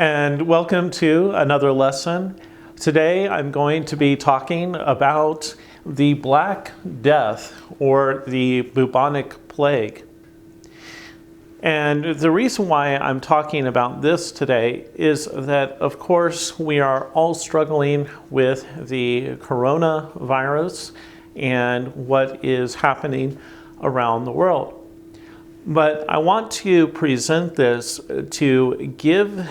and welcome to another lesson. Today I'm going to be talking about the Black Death or the bubonic plague. And the reason why I'm talking about this today is that, of course, we are all struggling with the coronavirus and what is happening around the world. But I want to present this to give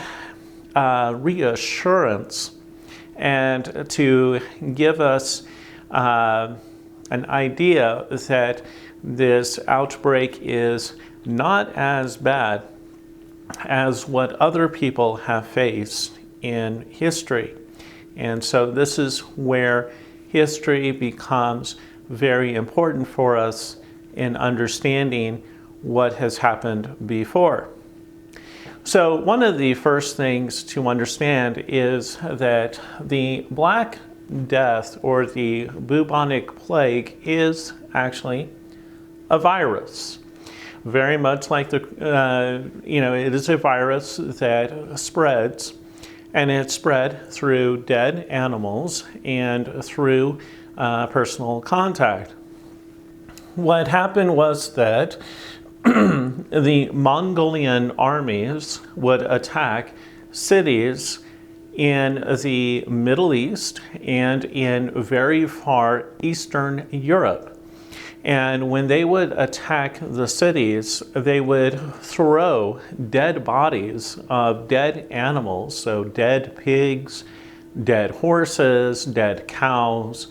reassurance and to give us an idea that this outbreak is not as bad as what other people have faced in history. And so this is where history becomes very important for us in understanding what has happened before. So one of the first things to understand is that the Black Death or the bubonic plague is actually a virus. Very much like it is a virus that spreads, and it spread through dead animals and through personal contact. What happened was that the Mongolian armies would attack cities in the Middle East and in very far Eastern Europe. And when they would attack the cities, they would throw dead bodies of dead animals, so dead pigs, dead horses, dead cows,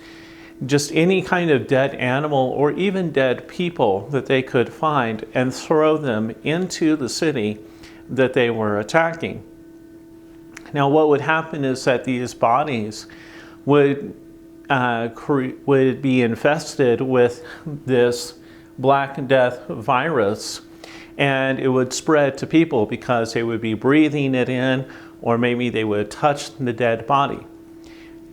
just any kind of dead animal or even dead people that they could find, and throw them into the city that they were attacking. Now what would happen is that these bodies would be infested with this Black Death virus, and it would spread to people because they would be breathing it in, or maybe they would touch the dead body.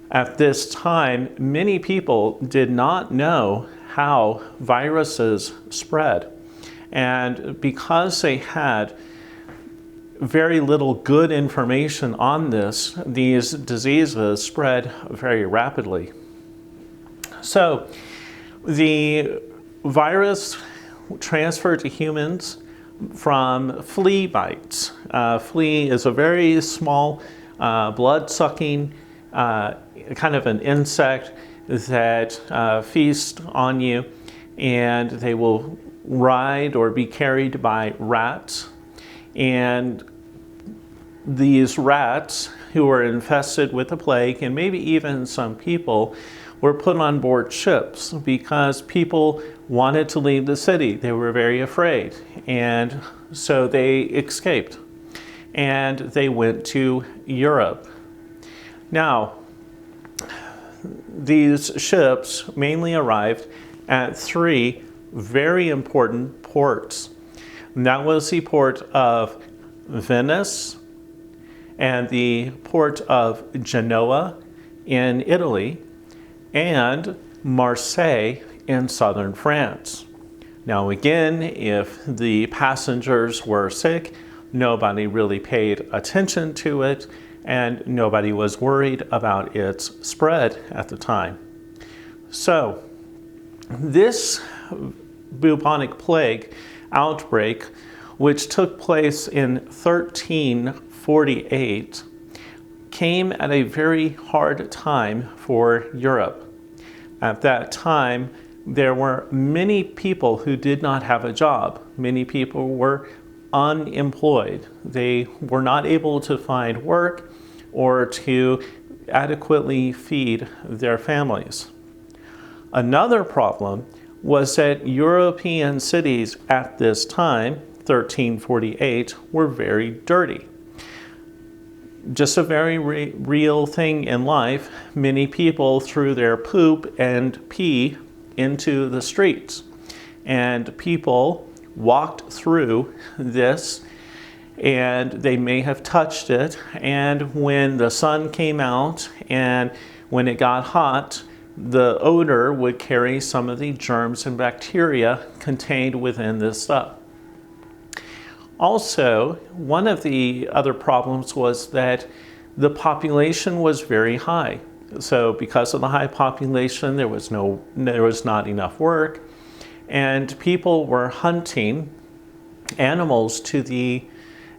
At this time, many people did not know how viruses spread. And because they had very little good information on this, these diseases spread very rapidly. So the virus transferred to humans from flea bites. Flea is a very small blood-sucking kind of an insect that feasts on you, and they will ride or be carried by rats. And these rats who were infested with the plague, and maybe even some people, were put on board ships because people wanted to leave the city. They were very afraid, and so they escaped and they went to Europe. Now, these ships mainly arrived at three very important ports. And that was the port of Venice and the port of Genoa in Italy and Marseille in southern France. Now again, if the passengers were sick, nobody really paid attention to it, and nobody was worried about its spread at the time. So this bubonic plague outbreak, which took place in 1348, came at a very hard time for Europe. At that time, there were many people who did not have a job. Many people were unemployed. They were not able to find work or to adequately feed their families. Another problem was that European cities at this time, 1348, were very dirty. Just a very real thing in life. Many people threw their poop and pee into the streets, and people walked through this, and they may have touched it, and when the sun came out and when it got hot, the odor would carry some of the germs and bacteria contained within this stuff. Also, one of the other problems was that the population was very high. So because of the high population, there was not enough work, and people were hunting animals to the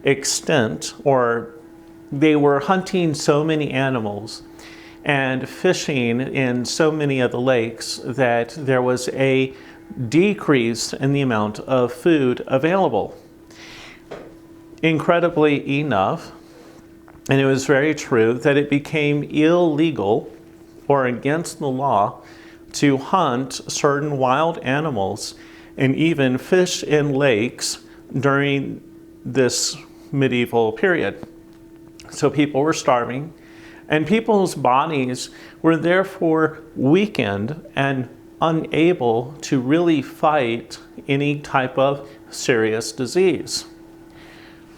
extent, or they were hunting so many animals and fishing in so many of the lakes that there was a decrease in the amount of food available. Incredibly enough, and it was very true, that it became illegal or against the law to hunt certain wild animals and even fish in lakes during this medieval period. So people were starving, and people's bodies were therefore weakened and unable to really fight any type of serious disease.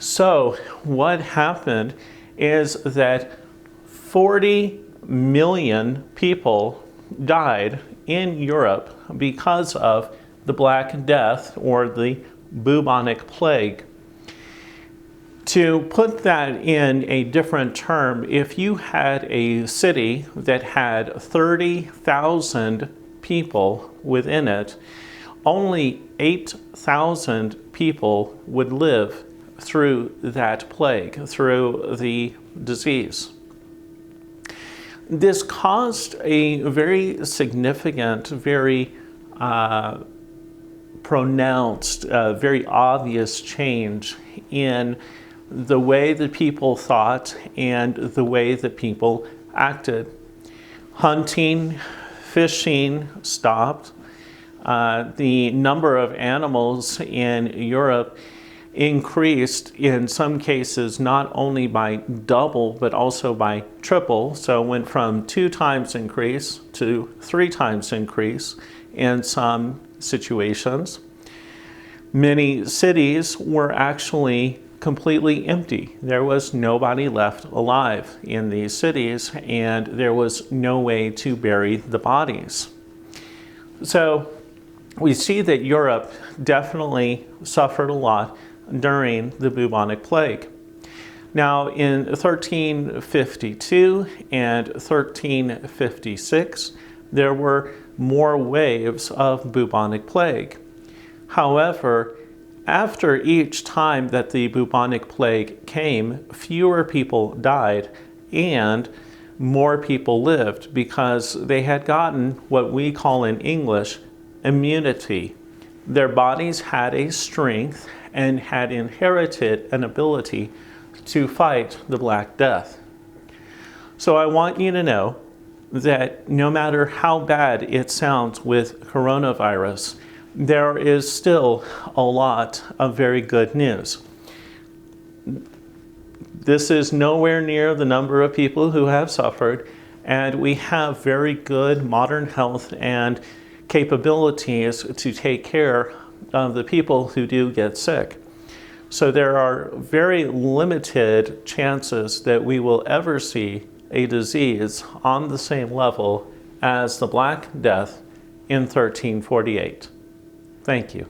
So what happened is that 40 million people died in Europe because of the Black Death or the bubonic plague. To put that in a different term, if you had a city that had 30,000 people within it, only 8,000 people would live through that plague, through the disease. This caused a very significant, very pronounced, very obvious change in the way that people thought and the way that people acted. Hunting, fishing stopped. The number of animals in Europe increased in some cases not only by double but also by triple. So it went from 2 times increase to 3 times increase in some situations. Many cities were actually completely empty. There was nobody left alive in these cities, and there was no way to bury the bodies. So we see that Europe definitely suffered a lot during the bubonic plague. Now, in 1352 and 1356, there were more waves of bubonic plague. However, after each time that the bubonic plague came, fewer people died and more people lived because they had gotten what we call in English immunity. Their bodies had a strength and had inherited an ability to fight the Black Death. So I want you to know that no matter how bad it sounds with coronavirus, there is still a lot of very good news. This is nowhere near the number of people who have suffered, and we have very good modern health and capabilities to take care of the people who do get sick. So there are very limited chances that we will ever see a disease on the same level as the Black Death in 1348. Thank you.